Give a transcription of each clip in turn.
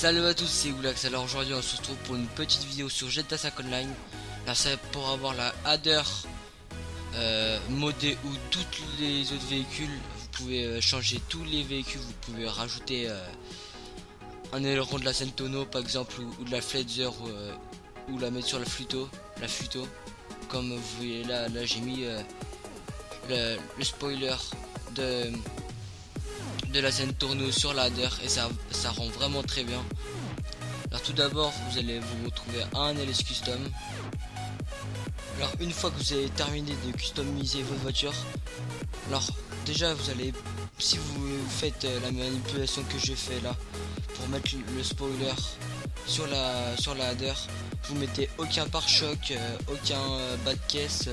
Salut à tous, c'est Goulax. Alors aujourd'hui on se retrouve pour une petite vidéo sur GTA 5 Online. Là c'est pour avoir la Hadder modée ou tous les autres véhicules. Vous pouvez changer tous les véhicules, vous pouvez rajouter un aileron de la Centono par exemple ou de la Fletcher ou la mettre sur la Fluto. Comme vous voyez là j'ai mis le spoiler de la Centono sur la Hadder et ça rend vraiment très bien. Alors tout d'abord vous allez vous retrouver un LS Custom. Alors une fois que vous avez terminé de customiser votre voiture, alors déjà vous allez, si vous faites la manipulation que je fais là pour mettre le spoiler sur la Hadder, vous mettez aucun pare-choc, aucun bas de caisse,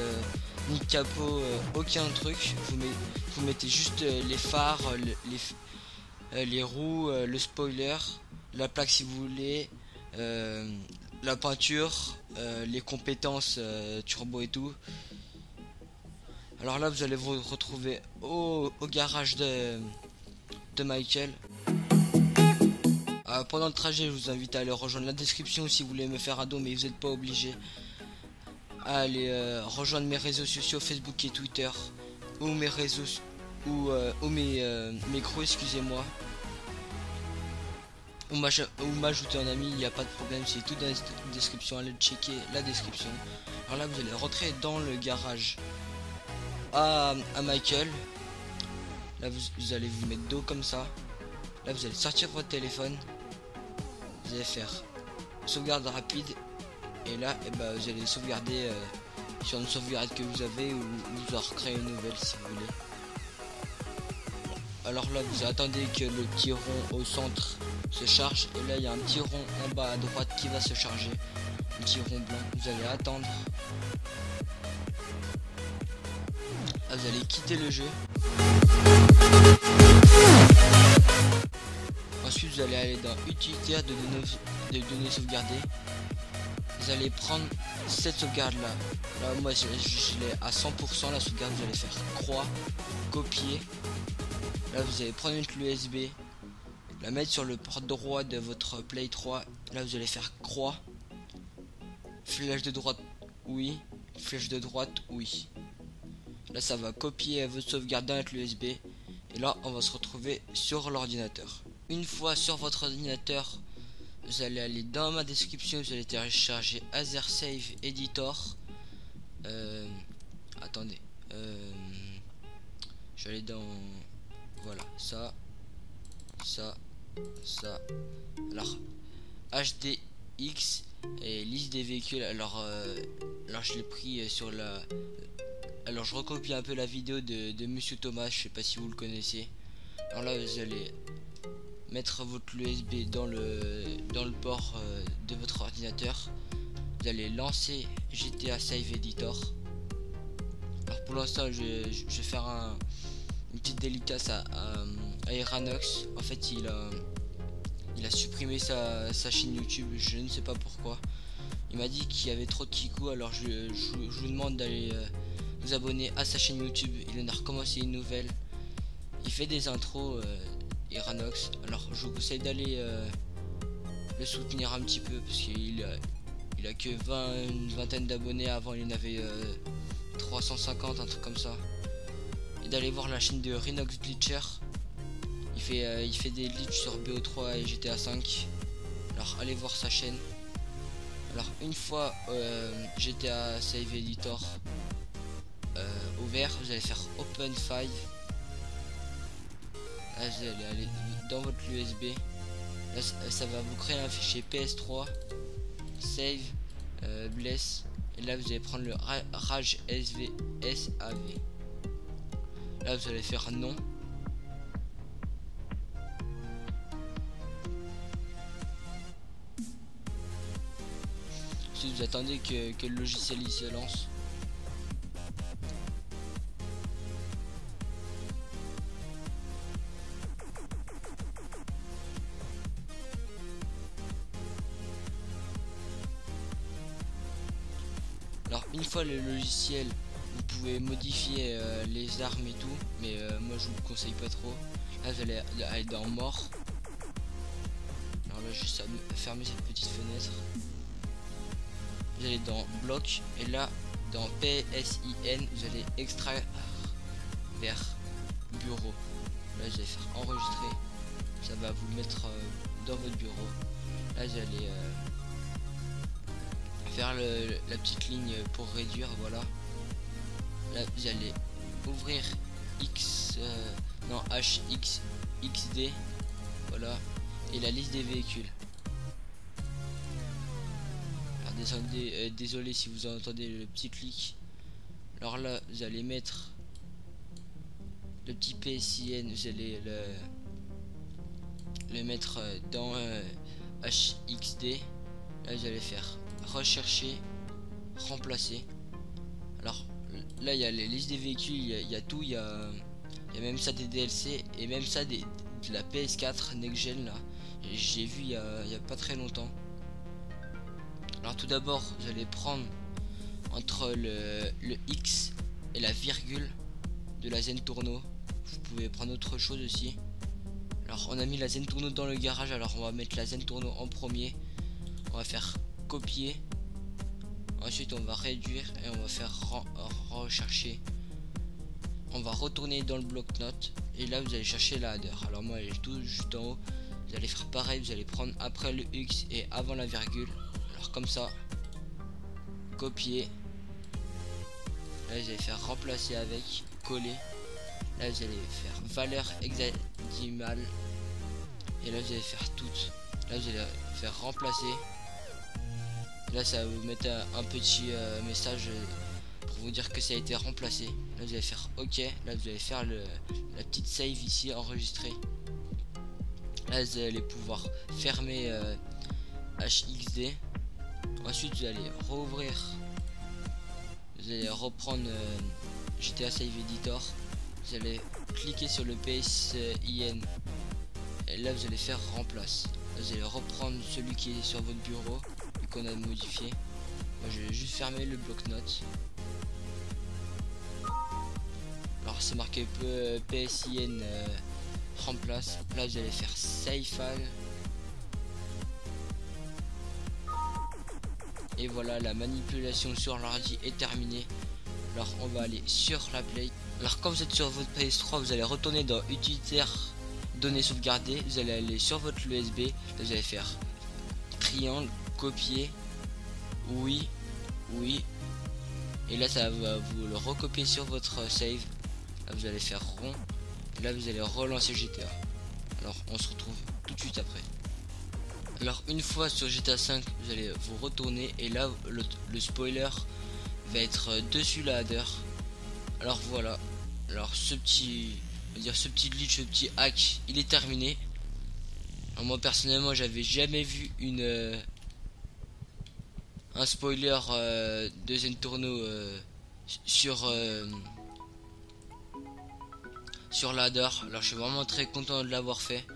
ni capot, aucun truc. Vous mettez juste les phares, les roues, le spoiler, la plaque si vous voulez, la peinture, les compétences turbo et tout. Alors là vous allez vous retrouver au garage de Michael. Pendant le trajet je vous invite à aller rejoindre la description si vous voulez me faire un don, mais vous n'êtes pas obligé. Allez rejoindre mes réseaux sociaux Facebook et Twitter, ou mes réseaux ou mes crews, excusez-moi, ou m'ajouter un ami, il n'y a pas de problème, c'est tout dans la description. Allez checker la description. Alors là vous allez rentrer dans le garage à Michael. Là vous allez vous mettre dos comme ça. Là vous allez sortir votre téléphone, vous allez faire sauvegarde rapide et là vous allez sauvegarder sur une sauvegarde que vous avez, ou vous en recréer une nouvelle si vous voulez. Alors là vous attendez que le petit rond au centre se charge, et là il y a un petit rond en bas à droite qui va se charger, un petit rond blanc. Vous allez attendre, là, vous allez quitter le jeu. Ensuite vous allez aller dans utilitaire de données sauvegardées. Vous allez prendre cette sauvegarde là moi je l'ai à 100%. La sauvegarde, vous allez faire croix, copier. Là vous allez prendre une clé USB, la mettre sur le port droit de votre Play 3. Là vous allez faire croix, flèche de droite oui, flèche de droite oui. Là ça va copier votre sauvegarde dans la clé USB, et là on va se retrouver sur l'ordinateur. Une fois sur votre ordinateur, vous allez aller dans ma description, vous allez télécharger Azersave Editor. Attendez, je vais aller dans, voilà, ça. Alors HDX et liste des véhicules. Alors je l'ai pris sur la, alors je recopie un peu la vidéo de Monsieur Thomas, je sais pas si vous le connaissez. Alors là vous allez mettre votre USB dans le port de votre ordinateur. Vous allez lancer GTA Save Editor. Alors pour l'instant je vais faire une petite dédicace à Iranox. En fait il a supprimé sa chaîne YouTube, je ne sais pas pourquoi. Il m'a dit qu'il y avait trop de kikou, alors je vous demande d'aller vous abonner à sa chaîne YouTube. Il en a recommencé une nouvelle, il fait des intros, Iranox. Alors je vous conseille d'aller le soutenir un petit peu, parce qu'il a que une vingtaine d'abonnés. Avant il en avait 350, un truc comme ça. Et d'aller voir la chaîne de Rinox Glitcher. Il fait des glitches sur BO3 et GTA 5. Alors allez voir sa chaîne. Alors une fois GTA Save Editor ouvert, vous allez faire Open 5. Là vous allez aller dans votre USB. Là ça va vous créer un fichier PS3 save bless, et là vous allez prendre le rage SAV. Là vous allez faire non. Si vous attendez que le logiciel il se lance. Alors une fois le logiciel, vous pouvez modifier les armes et tout, mais moi je vous le conseille pas trop. Là vous allez aller dans mort. Alors Alors là juste à fermer cette petite fenêtre. Vous allez dans bloc et là dans PSIN vous allez extraire vers bureau. Là vous allez faire enregistrer, ça va vous mettre dans votre bureau. Là vous allez faire la petite ligne pour réduire, voilà. Là vous allez ouvrir HXD, voilà, et la liste des véhicules. Alors désolé si vous entendez le petit clic. Alors là vous allez mettre le petit PSIN, vous allez le mettre dans HXD. Là vous allez faire rechercher, remplacer. Alors là il y a les listes des véhicules, il y a tout, il y a même ça des DLC et même ça de la PS4 Next Gen là. J'ai vu il y a pas très longtemps. Alors tout d'abord vous allez prendre entre le X et la virgule de la Zen Tourneau. Vous pouvez prendre autre chose aussi. Alors on a mis la Zen Tourneau dans le garage, alors on va mettre la Zen Tourneau en premier. On va faire copier. Ensuite on va réduire et on va faire rechercher. On va retourner dans le bloc-notes et là vous allez chercher la header. Alors moi elle est tout juste en haut. Vous allez faire pareil, vous allez prendre après le X et avant la virgule. Alors comme ça, copier. Là vous allez faire remplacer avec, coller. Là vous allez faire valeur hexadécimale et là vous allez faire toutes. Là vous allez faire remplacer. Là ça va vous mettre un petit message pour vous dire que ça a été remplacé. Là vous allez faire OK. Là vous allez faire la petite save ici, enregistrer. Là vous allez pouvoir fermer HXD. Ensuite vous allez rouvrir. Vous allez reprendre GTA Save Editor. Vous allez cliquer sur le PSIN et là vous allez faire remplace. Là, vous allez reprendre celui qui est sur votre bureau qu'on a modifié. Moi je vais juste fermer le bloc-notes. Alors c'est marqué PSIN remplace. Là vous allez faire save file. Et voilà, la manipulation sur l'ordi est terminée. Alors on va aller sur la play. Alors quand vous êtes sur votre PS3, vous allez retourner dans utilitaire données sauvegardées. Vous allez aller sur votre USB. Là, vous allez faire triangle, copier, oui, et là ça va vous le recopier sur votre save. Là vous allez faire rond et là vous allez relancer GTA. Alors on se retrouve tout de suite après. Alors une fois sur GTA 5 vous allez vous retourner et là le spoiler va être dessus la header. Alors voilà, alors ce petit glitch, ce petit hack il est terminé. Alors moi personnellement j'avais jamais vu un spoiler de Zen Tourneau sur ladder. Alors je suis vraiment très content de l'avoir fait.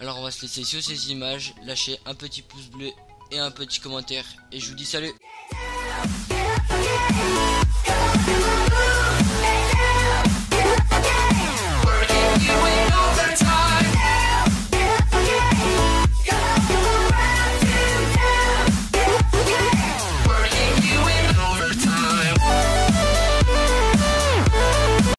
Alors on va se laisser sur ces images, lâcher un petit pouce bleu et un petit commentaire et je vous dis salut.